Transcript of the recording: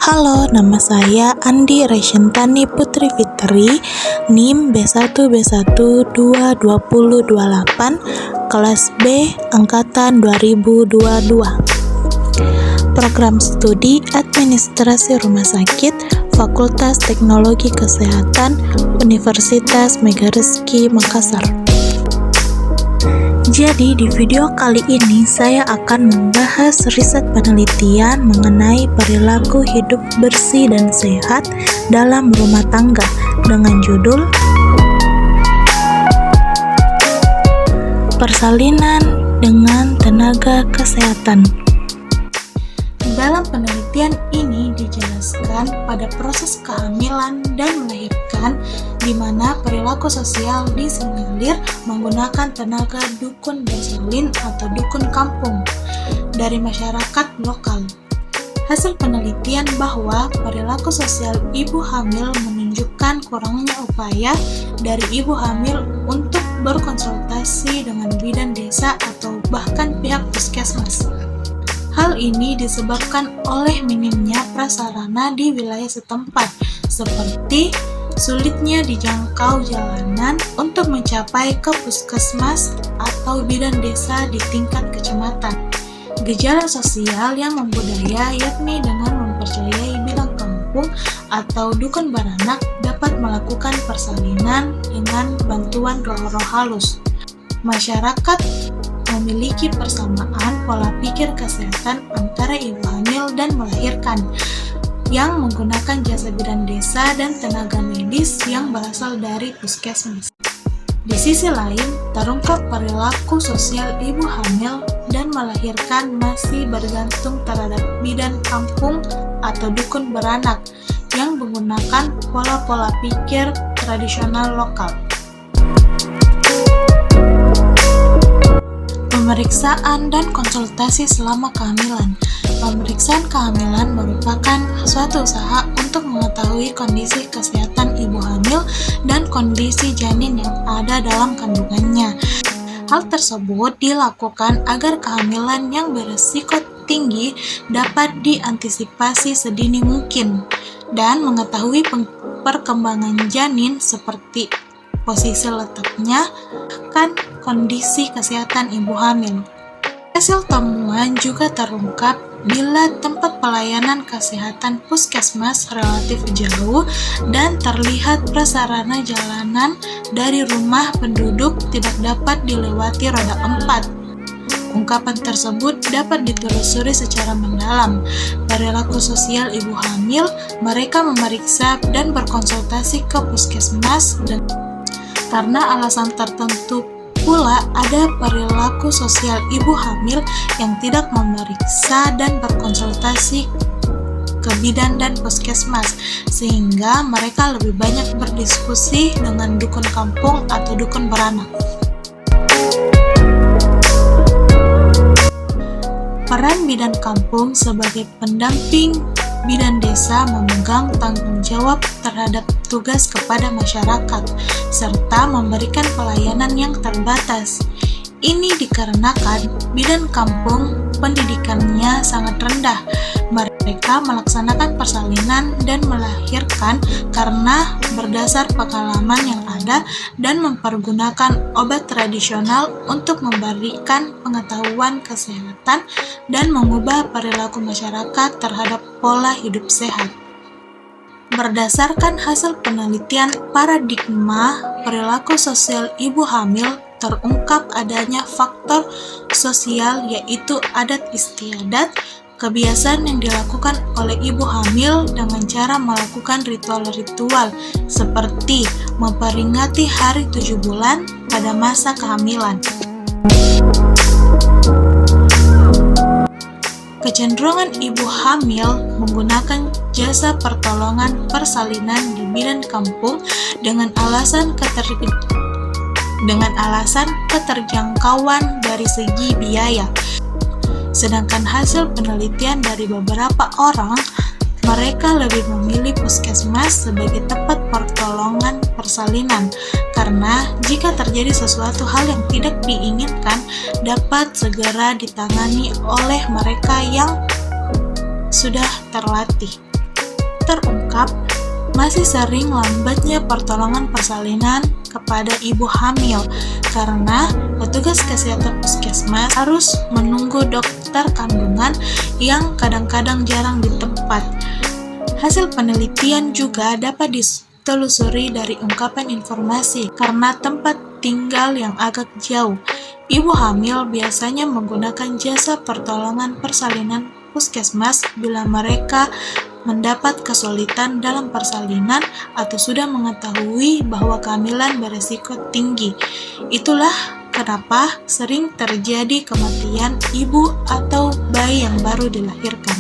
Halo, nama saya Andi Resyentani Putri Fitri, NIM B1B1222028, kelas B, Angkatan 2022. Program studi Administrasi Rumah Sakit, Fakultas Teknologi Kesehatan, Universitas Megarizky Makassar. Jadi di video kali ini saya akan membahas riset penelitian mengenai perilaku hidup bersih dan sehat dalam rumah tangga dengan judul Persalinan dengan Tenaga Kesehatan. Dalam penelitian ini dijelaskan pada proses kehamilan dan melahirkan di mana perilaku sosial disinyalir menggunakan tenaga dukun bersalin atau dukun kampung dari masyarakat lokal. Hasil penelitian bahwa perilaku sosial ibu hamil menunjukkan kurangnya upaya dari ibu hamil untuk berkonsultasi dengan bidan desa atau bahkan pihak puskesmas. Hal ini disebabkan oleh minimnya prasarana di wilayah setempat, seperti sulitnya dijangkau jalanan untuk mencapai ke puskesmas atau bidan desa di tingkat kecamatan. Gejala sosial yang membudaya yakni dengan mempercayai bilang kampung atau dukun beranak dapat melakukan persalinan dengan bantuan roh-roh halus. Masyarakat memiliki persamaan pola pikir kesehatan antara ibu hamil dan melahirkan yang menggunakan jasa bidan desa dan tenaga medis yang berasal dari puskesmas. Di sisi lain, terungkap perilaku sosial ibu hamil dan melahirkan masih bergantung terhadap bidan kampung atau dukun beranak yang menggunakan pola-pola pikir tradisional lokal. Pemeriksaan dan konsultasi selama kehamilan. Pemeriksaan kehamilan merupakan suatu usaha untuk mengetahui kondisi kesehatan ibu hamil dan kondisi janin yang ada dalam kandungannya. Hal tersebut dilakukan agar kehamilan yang berisiko tinggi dapat diantisipasi sedini mungkin dan mengetahui perkembangan janin seperti posisi letaknya, kan kondisi kesehatan ibu hamil. Hasil temuan juga terungkap bila tempat pelayanan kesehatan puskesmas relatif jauh dan terlihat prasarana jalanan dari rumah penduduk tidak dapat dilewati roda 4. Ungkapan tersebut dapat ditelusuri secara mendalam. Perilaku sosial ibu hamil, mereka memeriksa dan berkonsultasi ke puskesmas karena alasan tertentu. Pula ada perilaku sosial ibu hamil yang tidak memeriksa dan berkonsultasi ke bidan dan puskesmas, sehingga mereka lebih banyak berdiskusi dengan dukun kampung atau dukun beranak. Peran bidan kampung sebagai pendamping bidan desa memegang tanggung jawab terhadap tugas kepada masyarakat, serta memberikan pelayanan yang terbatas. Ini dikarenakan bidan kampung pendidikannya sangat rendah. Mereka melaksanakan persalinan dan melahirkan karena berdasar pengalaman yang ada dan mempergunakan obat tradisional untuk memberikan pengetahuan kesehatan dan mengubah perilaku masyarakat terhadap pola hidup sehat. Berdasarkan hasil penelitian paradigma perilaku sosial ibu hamil, terungkap adanya faktor sosial yaitu adat istiadat, kebiasaan yang dilakukan oleh ibu hamil dengan cara melakukan ritual-ritual seperti memperingati hari 7 bulan pada masa kehamilan. Kecenderungan ibu hamil menggunakan jasa pertolongan persalinan di bidan kampung dengan alasan keterjangkauan dari segi biaya. Sedangkan hasil penelitian dari beberapa orang, mereka lebih memilih puskesmas sebagai tempat pertolongan persalinan karena jika terjadi sesuatu hal yang tidak diinginkan dapat segera ditangani oleh mereka yang sudah terlatih. terungkap masih sering lambatnya pertolongan persalinan kepada ibu hamil karena petugas kesehatan puskesmas harus menunggu dokter kandungan yang kadang-kadang jarang di tempat. Hasil penelitian juga dapat ditelusuri dari ungkapan informasi karena tempat tinggal yang agak jauh. Ibu hamil biasanya menggunakan jasa pertolongan persalinan puskesmas bila mereka mendapat kesulitan dalam persalinan atau sudah mengetahui bahwa kehamilan beresiko tinggi. Itulah kenapa sering terjadi kematian ibu atau bayi yang baru dilahirkan.